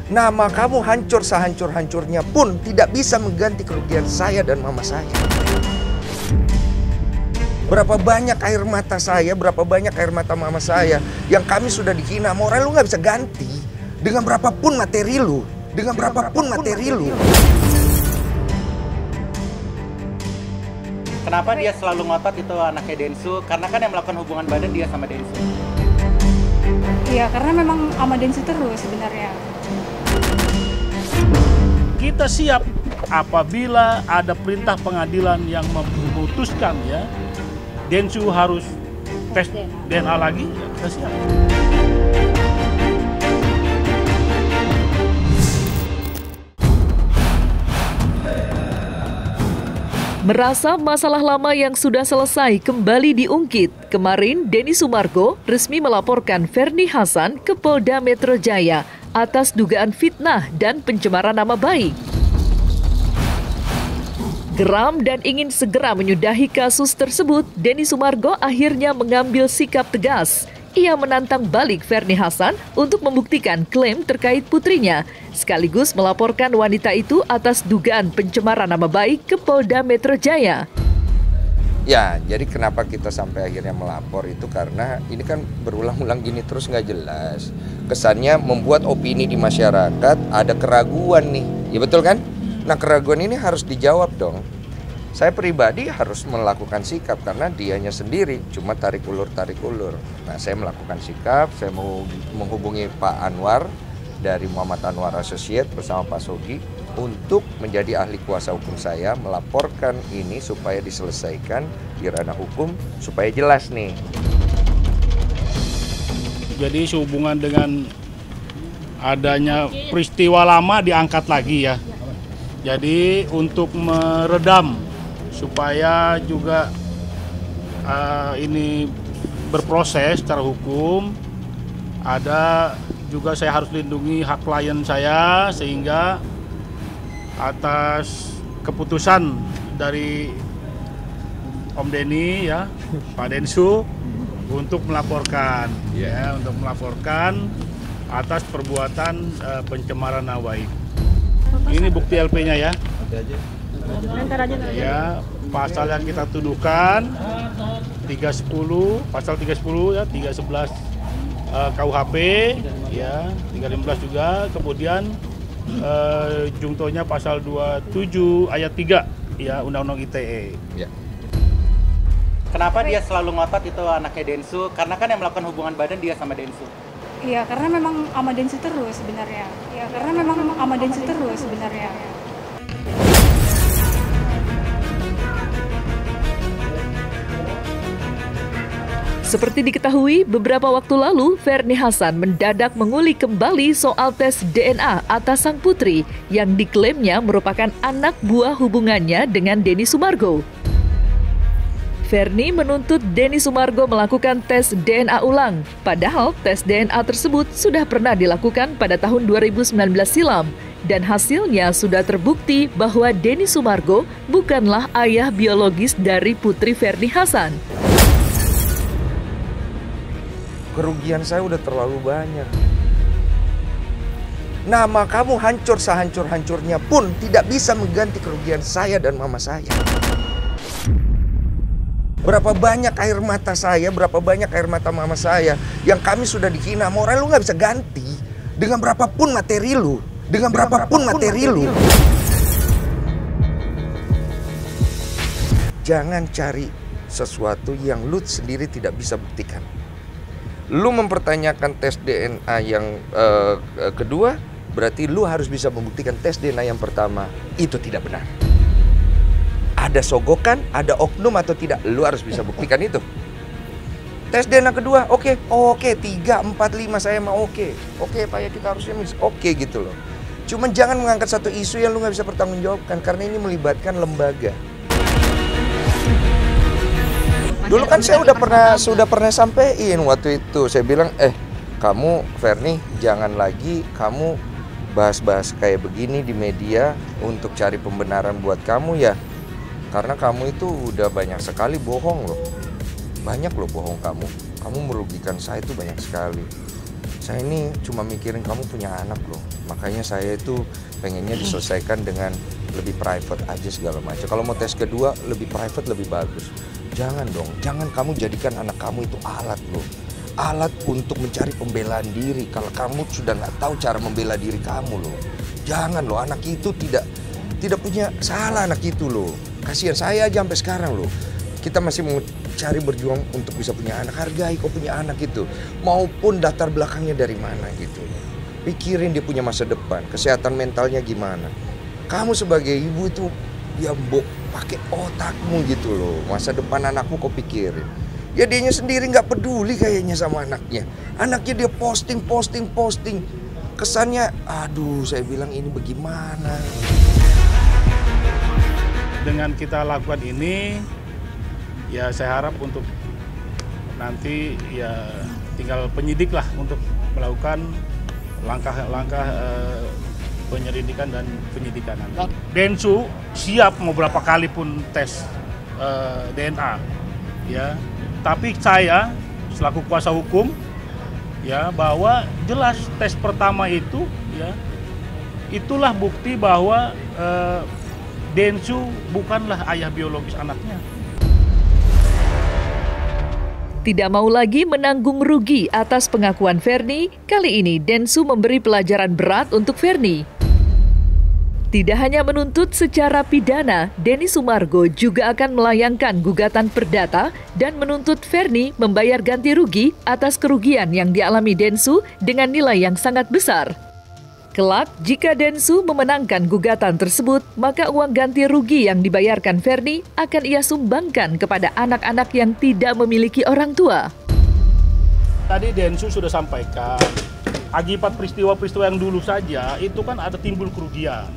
Nama kamu hancur sehancur-hancurnya pun tidak bisa mengganti kerugian saya dan mama saya. Berapa banyak air mata saya, berapa banyak air mata mama saya yang kami sudah dihina. Moral lu nggak bisa ganti dengan berapapun materi lu, dengan berapapun materi lu. Kenapa dia selalu ngotot itu anaknya Densu? Karena kan yang melakukan hubungan badan dia sama Densu. Iya, karena memang sama Densu terus sebenarnya. Kita siap apabila ada perintah pengadilan yang memutuskan ya Densu harus tes DNA lagi, ya kita siap. Merasa masalah lama yang sudah selesai kembali diungkit. Kemarin, Denny Sumargo resmi melaporkan Ferny Hasan ke Polda Metro Jaya atas dugaan fitnah dan pencemaran nama baik. Geram dan ingin segera menyudahi kasus tersebut, Denny Sumargo akhirnya mengambil sikap tegas. Ia menantang balik Ferny Hasan untuk membuktikan klaim terkait putrinya, sekaligus melaporkan wanita itu atas dugaan pencemaran nama baik ke Polda Metro Jaya. Ya, jadi kenapa kita sampai akhirnya melapor itu karena ini kan berulang-ulang gini terus nggak jelas. Kesannya membuat opini di masyarakat ada keraguan nih, ya betul kan? Nah keraguan ini harus dijawab dong. Saya pribadi harus melakukan sikap karena dianya sendiri cuma tarik ulur. Nah saya melakukan sikap, saya mau menghubungi Pak Anwar dari Muhammad Anwar Associate bersama Pak Sogi untuk menjadi ahli kuasa hukum saya melaporkan ini supaya diselesaikan di ranah hukum supaya jelas nih. Jadi sehubungan dengan adanya peristiwa lama diangkat lagi ya. Jadi untuk meredam supaya juga ini berproses secara hukum, ada juga saya harus lindungi hak klien saya sehingga atas keputusan dari Om Denny ya, Pak Densu untuk melaporkan untuk melaporkan atas perbuatan pencemaran nama baik. Ini bukti LP-nya ya. Ya, pasal yang kita tuduhkan 310, pasal 310 ya, 311 KUHP ya, 315 juga, kemudian jungtonya pasal 27 ayat 3 ya Undang-Undang ITE. Ya. Kenapa dia selalu ngotot itu anaknya Densu? Karena kan yang melakukan hubungan badan dia sama Densu. Iya, karena memang sama Densu terus sebenarnya. Iya, karena memang sama Densu terus sebenarnya. Seperti diketahui, beberapa waktu lalu Ferny Hasan mendadak mengulik kembali soal tes DNA atas sang putri yang diklaimnya merupakan anak buah hubungannya dengan Denny Sumargo. Ferny menuntut Denny Sumargo melakukan tes DNA ulang, padahal tes DNA tersebut sudah pernah dilakukan pada tahun 2019 silam, dan hasilnya sudah terbukti bahwa Denny Sumargo bukanlah ayah biologis dari putri Ferny Hasan. Kerugian saya udah terlalu banyak. Nama kamu hancur sehancur-hancurnya pun tidak bisa mengganti kerugian saya dan mama saya. Berapa banyak air mata saya, berapa banyak air mata mama saya yang kami sudah dihina. Moral lu nggak bisa ganti dengan berapapun materi lu, dengan berapapun materi lu. Jangan cari sesuatu yang lu sendiri tidak bisa buktikan. Lu mempertanyakan tes DNA yang kedua, berarti lu harus bisa membuktikan tes DNA yang pertama itu tidak benar. Ada sogokan, ada oknum atau tidak, lu harus bisa buktikan itu. Tes DNA kedua, oke, 3, 4, 5 saya mau oke, Pak ya kita harusnya oke gitu loh. Cuman jangan mengangkat satu isu yang lu nggak bisa pertanggungjawabkan karena ini melibatkan lembaga. Dulu kan saya sudah pernah sampein waktu itu, saya bilang kamu Ferny jangan lagi kamu bahas-bahas kayak begini di media untuk cari pembenaran buat kamu ya. Karena kamu itu udah banyak sekali bohong loh. Banyak loh bohong kamu. Kamu merugikan saya itu banyak sekali. saya ini cuma mikirin kamu punya anak loh. Makanya saya itu pengennya diselesaikan dengan lebih private aja segala macam. Kalau mau tes kedua lebih private lebih bagus. Jangan dong, jangan kamu jadikan anak kamu itu alat loh. Alat untuk mencari pembelaan diri. Kalau kamu sudah nggak tahu cara membela diri kamu loh. Jangan loh, anak itu tidak punya salah anak itu loh. Kasihan saya aja sampai sekarang loh. Kita masih mau cari berjuang untuk bisa punya anak. Hargai kok punya anak itu. Maupun latar belakangnya dari mana gitu. Pikirin dia punya masa depan. Kesehatan mentalnya gimana. Kamu sebagai ibu itu ya pakai otakmu gitu loh. Masa depan anakmu kok pikirin. Ya dianya sendiri nggak peduli kayaknya sama anaknya. Anaknya dia posting. Kesannya aduh saya bilang ini bagaimana. Dengan kita lakukan ini, ya saya harap untuk nanti ya tinggal penyidik lah untuk melakukan langkah-langkah penyelidikan dan penyidikan. Densu siap mau berapa kali pun tes DNA, ya. Tapi saya selaku kuasa hukum, ya bahwa jelas tes pertama itu, ya itulah bukti bahwa Densu bukanlah ayah biologis anaknya. Tidak mau lagi menanggung rugi atas pengakuan Fernie, kali ini Densu memberi pelajaran berat untuk Fernie. Tidak hanya menuntut secara pidana, Denny Sumargo juga akan melayangkan gugatan perdata dan menuntut Fernie membayar ganti rugi atas kerugian yang dialami Densu dengan nilai yang sangat besar. Kelak, jika Densu memenangkan gugatan tersebut, maka uang ganti rugi yang dibayarkan Fernie akan ia sumbangkan kepada anak-anak yang tidak memiliki orang tua. Tadi Densu sudah sampaikan, akibat peristiwa-peristiwa yang dulu saja, itu kan ada timbul kerugian.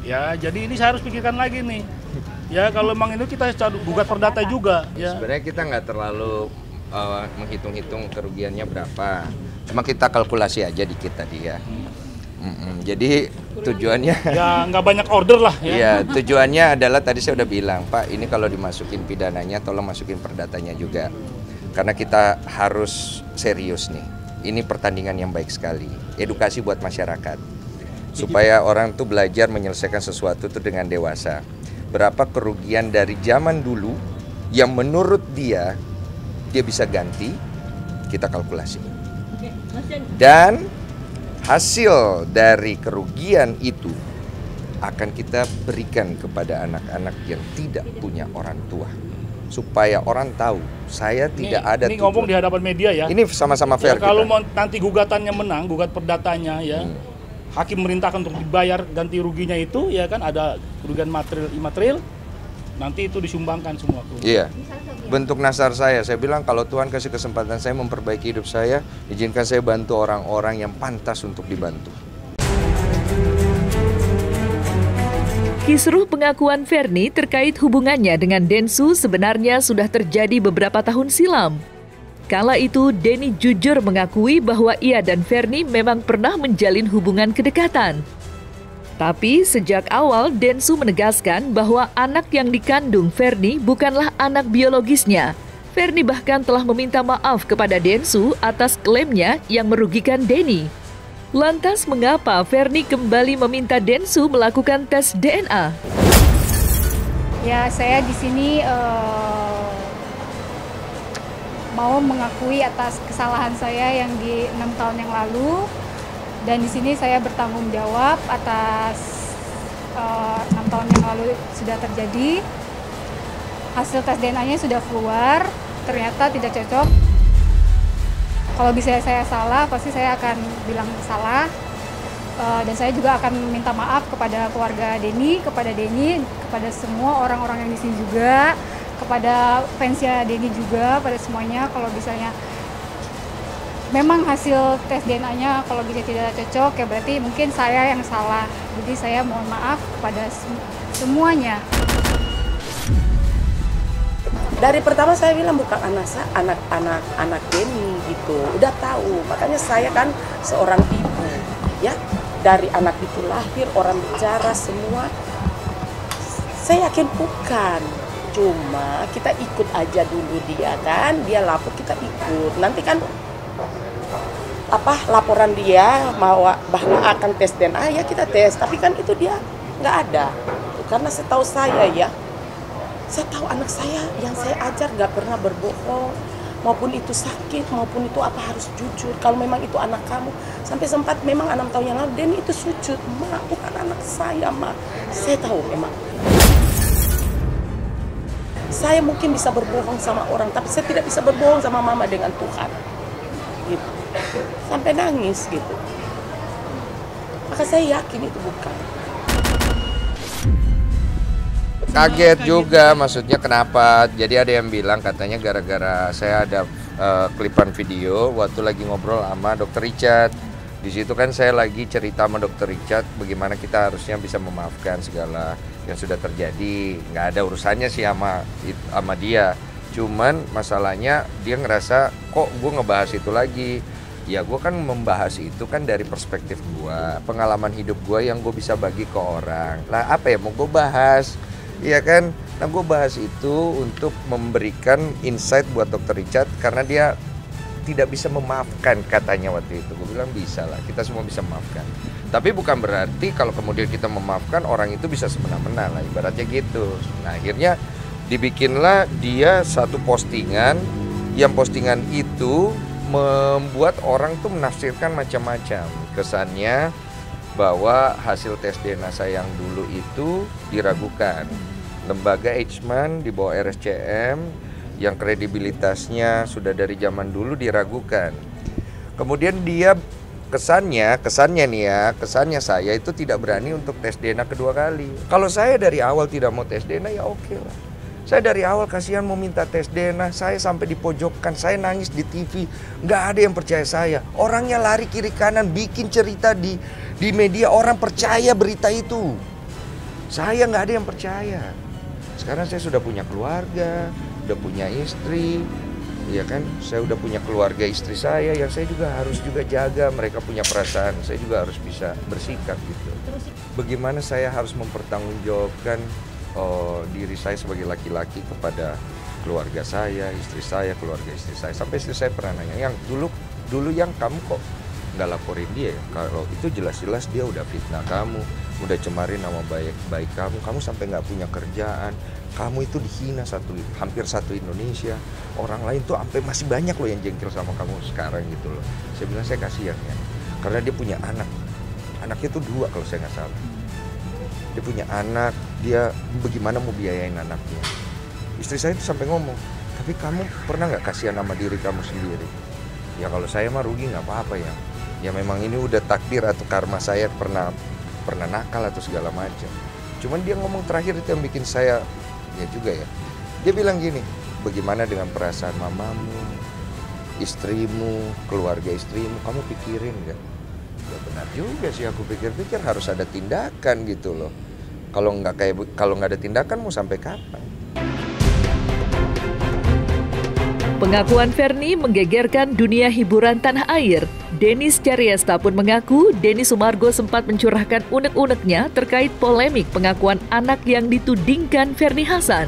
Ya, jadi ini saya harus pikirkan lagi nih. Ya, kalau memang itu kita gugat perdata juga. Ya. Sebenarnya kita nggak terlalu menghitung-hitung kerugiannya berapa. Cuma kita kalkulasi aja dikit tadi ya. Jadi tujuannya ya nggak banyak order lah ya. Iya, tujuannya adalah tadi saya udah bilang, Pak, ini kalau dimasukin pidananya tolong masukin perdatanya juga. Karena kita harus serius nih. Ini pertandingan yang baik sekali. Edukasi buat masyarakat. Supaya orang tuh belajar menyelesaikan sesuatu tuh dengan dewasa. Berapa kerugian dari zaman dulu yang menurut dia bisa ganti, kita kalkulasi. Dan hasil dari kerugian itu akan kita berikan kepada anak-anak yang tidak punya orang tua. Supaya orang tahu, saya tidak ada ini ngomong di hadapan media ya. Ini sama-sama fair ya, kalau kita. mau nanti gugatannya menang, gugat perdatanya ya. Hakim merintahkan untuk dibayar ganti ruginya itu, ya kan ada kerugian material imaterial, nanti itu disumbangkan semua. Iya. Bentuk nasar saya bilang kalau Tuhan kasih kesempatan saya memperbaiki hidup saya, izinkan saya bantu orang-orang yang pantas untuk dibantu. Kisruh pengakuan Fernie terkait hubungannya dengan Densu sebenarnya sudah terjadi beberapa tahun silam. Kala itu, Denny jujur mengakui bahwa ia dan Fernie memang pernah menjalin hubungan kedekatan. Tapi sejak awal Densu menegaskan bahwa anak yang dikandung Fernie bukanlah anak biologisnya. Fernie bahkan telah meminta maaf kepada Densu atas klaimnya yang merugikan Denny. Lantas mengapa Fernie kembali meminta Densu melakukan tes DNA? Ya, saya di sini mau mengakui atas kesalahan saya yang di 6 tahun yang lalu. Dan di sini saya bertanggung jawab atas 6 tahun yang lalu sudah terjadi. Hasil tes DNA-nya sudah keluar, ternyata tidak cocok. Kalau bisa saya salah, pasti saya akan bilang salah. Dan saya juga akan minta maaf kepada keluarga Denny, kepada semua orang-orang yang di sini juga, kepada fansnya Denny juga, pada semuanya. Kalau misalnya memang hasil tes DNA-nya kalau bisa tidak cocok, ya berarti mungkin saya yang salah. Jadi saya mohon maaf kepada semuanya. Dari pertama saya bilang bukan anak Denny gitu. Udah tahu. Makanya saya kan seorang ibu, ya. Dari anak itu lahir orang bicara semua. Saya yakin bukan. Cuma kita ikut aja dulu dia kan. Dia lapor kita ikut. Nanti kan laporan dia bahwa akan tes DNA, ya kita tes. Tapi kan itu dia nggak ada. Karena setahu saya ya, saya tahu anak saya yang saya ajar nggak pernah berbohong, maupun itu sakit, maupun itu apa harus jujur. Kalau memang itu anak kamu, sampai sempat memang 6 tahun yang lalu Denny itu sujud, "Ma, bukan anak saya, Ma." Saya tahu memang. Saya mungkin bisa berbohong sama orang, tapi saya tidak bisa berbohong sama Mama dengan Tuhan. Gitu. Sampai nangis gitu. Maka saya yakin itu bukan. Kaget juga, maksudnya kenapa? Jadi ada yang bilang katanya gara-gara saya ada klipan video waktu lagi ngobrol sama Dr. Richard. Di situ kan saya lagi cerita sama Dr. Richard bagaimana kita harusnya bisa memaafkan segala yang sudah terjadi. Nggak ada urusannya sih sama dia. Cuman masalahnya dia ngerasa kok gue ngebahas itu lagi. Ya gue kan membahas itu kan dari perspektif gue, pengalaman hidup gue yang gue bisa bagi ke orang. Lah apa ya mau gue bahas? Iya kan? Nah gue bahas itu untuk memberikan insight buat Dr. Richard karena dia tidak bisa memaafkan katanya waktu itu. Gue bilang bisa lah, kita semua bisa memaafkan. Tapi bukan berarti kalau kemudian kita memaafkan orang itu bisa semena-mena lah, ibaratnya gitu. Nah akhirnya dibikinlah dia satu postingan, yang postingan itu membuat orang tuh menafsirkan macam-macam. Kesannya bahwa hasil tes DNA saya yang dulu itu diragukan. Lembaga Eichmann di bawah RSCM yang kredibilitasnya sudah dari zaman dulu diragukan. Kemudian dia kesannya saya itu tidak berani untuk tes DNA kedua kali. Kalau saya dari awal tidak mau tes DNA ya oke lah. Saya dari awal kasihan mau minta tes DNA, saya sampai dipojokkan, saya nangis di TV, nggak ada yang percaya saya. Orangnya lari kiri kanan, bikin cerita di media, orang percaya berita itu. Saya nggak ada yang percaya. Sekarang saya sudah punya keluarga, udah punya istri, ya kan? Saya udah punya keluarga istri saya yang saya juga harus juga jaga. Mereka punya perasaan, saya juga harus bisa bersikap gitu. Bagaimana saya harus mempertanggungjawabkan diri saya sebagai laki-laki kepada keluarga saya, istri saya, keluarga istri saya. Sampai istri saya pernah nanya, yang dulu yang kamu kok nggak laporin dia ya? Kalau itu jelas-jelas dia udah fitnah kamu, udah cemarin nama baik kamu sampai nggak punya kerjaan, kamu itu dihina hampir satu Indonesia, orang lain tuh sampai masih banyak loh yang jengkel sama kamu sekarang gitu loh. Saya bilang saya kasihan ya, karena dia punya anaknya tuh 2 kalau saya nggak salah. Dia punya anak, dia bagaimana mau biayain anaknya. Istri saya itu sampai ngomong, tapi kamu pernah nggak kasihan sama diri kamu sendiri? Ya kalau saya mah rugi nggak apa-apa ya. Ya memang ini udah takdir atau karma saya pernah nakal atau segala macam. Cuman dia ngomong terakhir itu yang bikin saya ya juga ya. Dia bilang gini, bagaimana dengan perasaan mamamu, istrimu, keluarga istrimu, kamu pikirin nggak? Ya benar juga sih, aku pikir-pikir harus ada tindakan gitu loh. Kalau nggak ada tindakan mau sampai kapan? Pengakuan Fernie menggegerkan dunia hiburan tanah air. Dennis Caryasta pun mengaku Denny Sumargo sempat mencurahkan unek-uneknya terkait polemik pengakuan anak yang ditudingkan Fernie Hassan.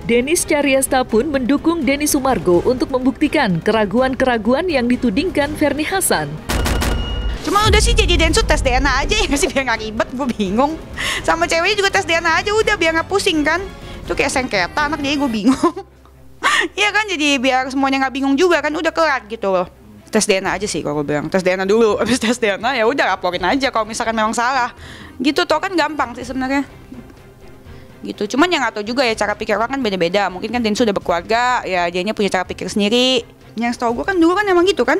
Dennis Caryasta pun mendukung Denny Sumargo untuk membuktikan keraguan-keraguan yang ditudingkan Fernie Hassan. Cuma udah sih jadi Densu tes DNA aja ya nggak sih, biar nggak ribet, gue bingung. Sama ceweknya juga tes DNA aja udah biar nggak pusing kan. Itu kayak sengketa anak, jadi gue bingung. Iya kan, jadi biar semuanya nggak bingung juga kan, udah kelar gitu loh. Tes DNA aja sih kalau gue bilang, tes DNA dulu, habis tes DNA ya udah laporin aja kalau misalkan memang salah. Gitu toh kan gampang sih sebenarnya. Gitu, cuman yang nggak tahu juga ya cara pikir orang kan beda-beda. Mungkin kan Densu udah berkeluarga, ya dianya punya cara pikir sendiri. Yang setahu gue kan dulu kan emang gitu kan,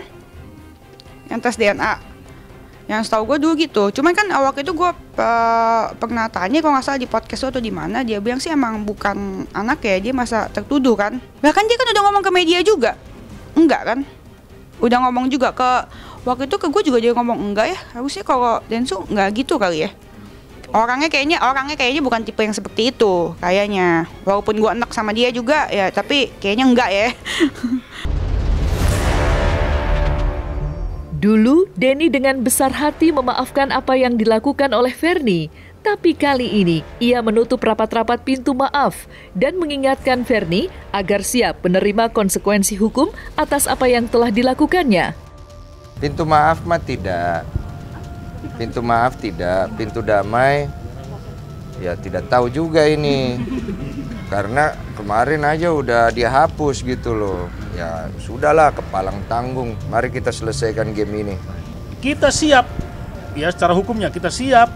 yang tes DNA. Yang setahu gue dulu gitu. Cuman kan waktu itu gue pernah tanya kalau nggak salah di podcast atau di mana, dia bilang sih emang bukan anak ya, dia masa tertuduh kan. Bahkan dia kan udah ngomong ke media juga, enggak kan? Udah ngomong juga ke waktu itu ke gue juga dia ngomong enggak ya. Harusnya kalau Densu nggak gitu kali ya. Orangnya kayaknya bukan tipe yang seperti itu kayaknya. Walaupun gue enak sama dia juga ya, tapi kayaknya enggak ya. Dulu, Denny dengan besar hati memaafkan apa yang dilakukan oleh Fernie. Tapi kali ini, ia menutup rapat-rapat pintu maaf dan mengingatkan Fernie agar siap menerima konsekuensi hukum atas apa yang telah dilakukannya. Pintu maaf mah tidak. Pintu maaf tidak, pintu damai ya tidak tahu juga ini. Karena kemarin aja udah dia hapus gitu loh. Ya sudahlah, kepalang tanggung. Mari kita selesaikan game ini. Kita siap, ya secara hukumnya kita siap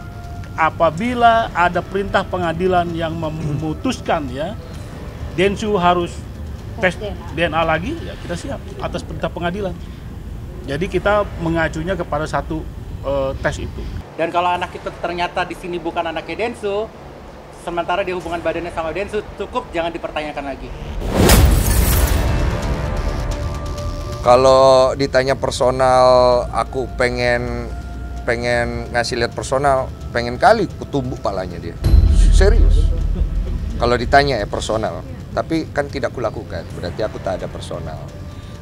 apabila ada perintah pengadilan yang memutuskan ya Densu harus tes DNA lagi, ya kita siap atas perintah pengadilan. Jadi kita mengacunya kepada satu tes itu. Dan kalau anak itu ternyata di sini bukan anaknya Densu, sementara dia hubungan badannya sama Densu, cukup jangan dipertanyakan lagi. Kalau ditanya personal, aku pengen ngasih lihat personal, pengen kali kutumbuk palanya dia. Serius. Kalau ditanya ya personal, tapi kan tidak kulakukan, berarti aku tak ada personal.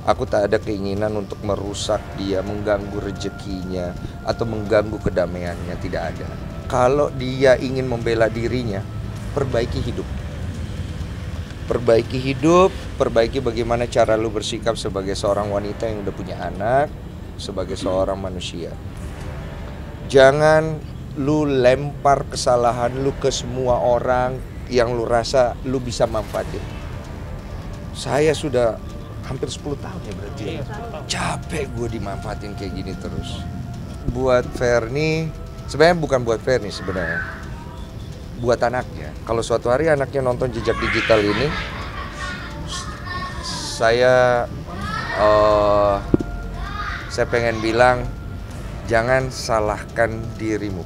Aku tak ada keinginan untuk merusak dia, mengganggu rezekinya, atau mengganggu kedamaiannya, tidak ada. Kalau dia ingin membela dirinya, perbaiki hidup. Perbaiki hidup, perbaiki bagaimana cara lu bersikap sebagai seorang wanita yang udah punya anak, sebagai seorang manusia. Jangan lu lempar kesalahan lu ke semua orang yang lu rasa lu bisa manfaatin. Saya sudah hampir 10 tahun ya berarti. Capek gue dimanfaatin kayak gini terus. Buat Fernie, sebenarnya bukan buat Fernie sebenarnya. Buat anaknya. Kalau suatu hari anaknya nonton Jejak Digital ini, saya pengen bilang, jangan salahkan dirimu.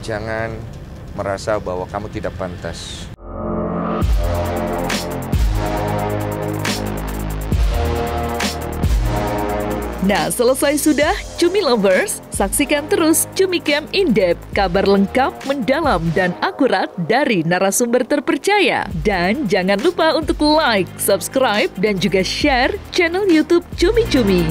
Jangan merasa bahwa kamu tidak pantas. Nah, selesai sudah Cumi Lovers? Saksikan terus Cumi Camp In-Depth, kabar lengkap, mendalam, dan akurat dari narasumber terpercaya. Dan jangan lupa untuk like, subscribe, dan juga share channel YouTube Cumi Cumi.